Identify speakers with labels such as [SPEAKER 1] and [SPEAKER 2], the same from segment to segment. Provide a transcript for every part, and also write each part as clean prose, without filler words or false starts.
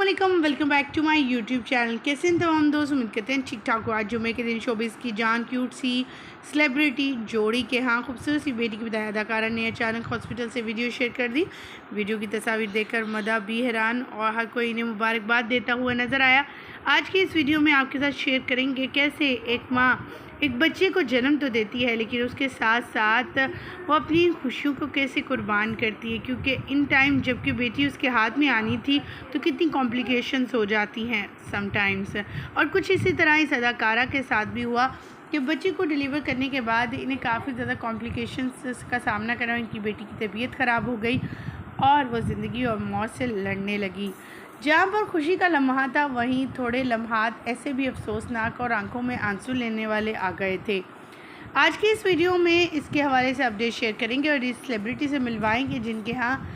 [SPEAKER 1] अस्सलामुअलैकुम, welcome back to my YouTube channel. कैसे हैं तमाम दोस्त? उम्मीद करते हैं ठीक ठाक हो। आज जुमे के दिन शोबिस की जान क्यूट सी सेलिब्रिटी जोड़ी के यहाँ खूबसूरत सी बेटी की विदाई अदाकारा ने अचानक हॉस्पिटल से वीडियो शेयर कर दी। वीडियो की तस्वीर देखकर मदा भी हैरान और हर कोई इन्हें मुबारकबाद देता हुआ नज़र आया। आज की इस वीडियो में आपके साथ शेयर करेंगे कैसे एक माँ एक बच्चे को जन्म तो देती है, लेकिन उसके साथ साथ वो अपनी खुशियों को कैसे कुर्बान करती है, क्योंकि इन टाइम जबकि बेटी उसके हाथ में आनी थी तो कितनी कॉम्प्लिकेशंस हो जाती हैं समटाइम्स। और कुछ इसी तरह इस अदाकारा के साथ भी हुआ कि बच्चे को डिलीवर करने के बाद इन्हें काफ़ी ज़्यादा कॉम्प्लिकेशंस का सामना करना। इनकी बेटी की तबीयत ख़राब हो गई और वह ज़िंदगी और मौत से लड़ने लगी। जहाँ पर खुशी का लम्हा था, वहीं थोड़े लम्हात ऐसे भी अफसोसनाक और आंखों में आंसू लेने वाले आ गए थे। आज की इस वीडियो में इसके हवाले से अपडेट शेयर करेंगे और इस सेलिब्रिटी से मिलवाएंगे जिनके यहाँ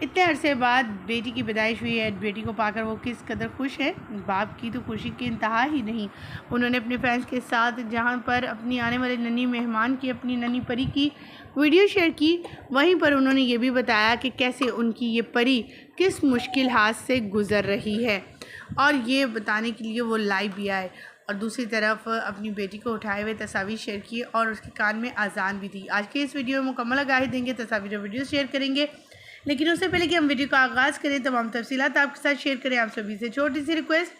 [SPEAKER 1] इतने अरसे बाद बेटी की पैदाइश हुई है। बेटी को पाकर वो किस कदर खुश है, बाप की तो खुशी की इंतहा ही नहीं। उन्होंने अपने फैंस के साथ जहाँ पर अपनी आने वाले नन्ही मेहमान की, अपनी नन्ही परी की वीडियो शेयर की, वहीं पर उन्होंने ये भी बताया कि कैसे उनकी ये परी किस मुश्किल हाथ से गुज़र रही है, और ये बताने के लिए वो लाइव भी आए और दूसरी तरफ अपनी बेटी को उठाए हुए तस्वीर शेयर की और उसके कान में अजान भी दी। आज के इस वीडियो में मुकम्मल आगाही देंगे, तस्वीर और वीडियो शेयर करेंगे, लेकिन उससे पहले कि हम वीडियो का आगाज़ करें तमाम तफसीलात आपके साथ शेयर करें। आप सभी से छोटी सी रिक्वेस्ट,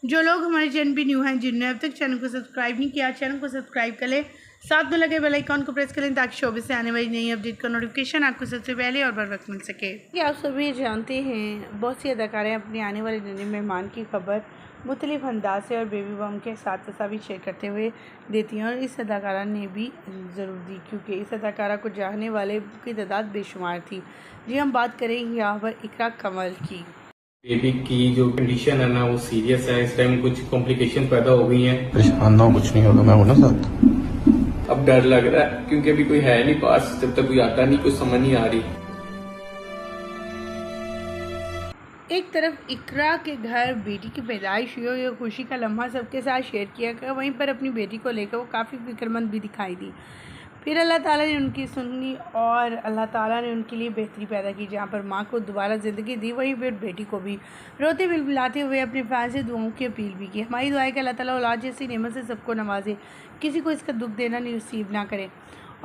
[SPEAKER 1] जो लोग हमारे चैनल पर न्यू हैं, जिन्होंने अब तक चैनल को सब्सक्राइब नहीं किया, चैनल को सब्सक्राइब कर लें, साथ में लगे बेल आइकॉन को प्रेस करें ताकि शोबे से आने वाली नई अपडेट का नोटिफिकेशन आपको सबसे पहले और बर वक्त मिल सके। कि आप सभी जानते हैं बहुत सी अदाकारें अपनी आने वाले नए मेहमान की खबर मुख्तलिफ अंदाज से और बेबी बम के साथ तस्वीर शेयर करते हुए देती हैं, और इस अदाकारा ने भी ज़रूर दी, क्योंकि इस अदाकारा को चाहने वाले की तादाद बेशुमार थी। जी, हम बात करेंगे यहाँ पर इकरा कमल की।
[SPEAKER 2] बेबी की जो कंडीशन है ना वो सीरियस है। इस टाइम कुछ कॉम्प्लिकेशन पैदा हो गई हैं।
[SPEAKER 3] परेशान ना हो, कुछ नहीं होगा, मैं हूं ना साथ।
[SPEAKER 2] अब डर लग रहा है क्योंकि अभी कोई है नहीं पास, जब तक कोई आता नहीं, कुछ समझ नहीं आ रही।
[SPEAKER 1] एक तरफ इकरा के घर बेटी की पैदाइश हुई और ये खुशी का लम्हा सबके साथ शेयर किया गया, वहीं पर अपनी बेटी को लेकर वो काफ़ी फिक्रमंद भी दिखाई दी। फिर अल्लाह ताला ने उनकी सुनी और अल्लाह ताला ने उनके लिए बेहतरी पैदा की। जहाँ पर माँ को दोबारा ज़िंदगी दी, वहीं फिर बेटी को भी रोते बिलबिलाते हुए अपने फैन से दुआओं की अपील भी की। हमारी दुआ है कि अल्लाह ताला औलाद जैसी नेमत से सबको नवाजे, किसी को इसका दुख देना नहीं नसीब ना करे,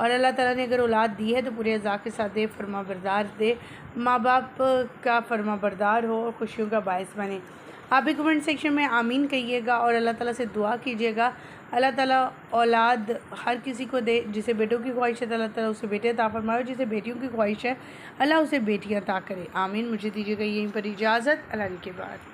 [SPEAKER 1] और अल्लाह ताला ने अगर औलाद दी है तो पूरे अज़ा के साथ दे, फरमा बरदार दे, माँ बाप का फरमा बरदार हो और खुशियों का बायस बने। आप भी कमेंट सेक्शन में आमीन कहिएगा और अल्लाह ताला से दुआ कीजिएगा अल्लाह ताला औलाद हर किसी को दे। जिसे बेटों की ख्वाहिश है तो अल्लाह ताला उसे बेटे अता फरमाए, जिसे बेटियों की ख्वाहिश है अल्लाह उसे बेटियाँ अता करे। आमीन। मुझे दीजिएगा यहीं पर इजाज़त, अल्लाह के बाद।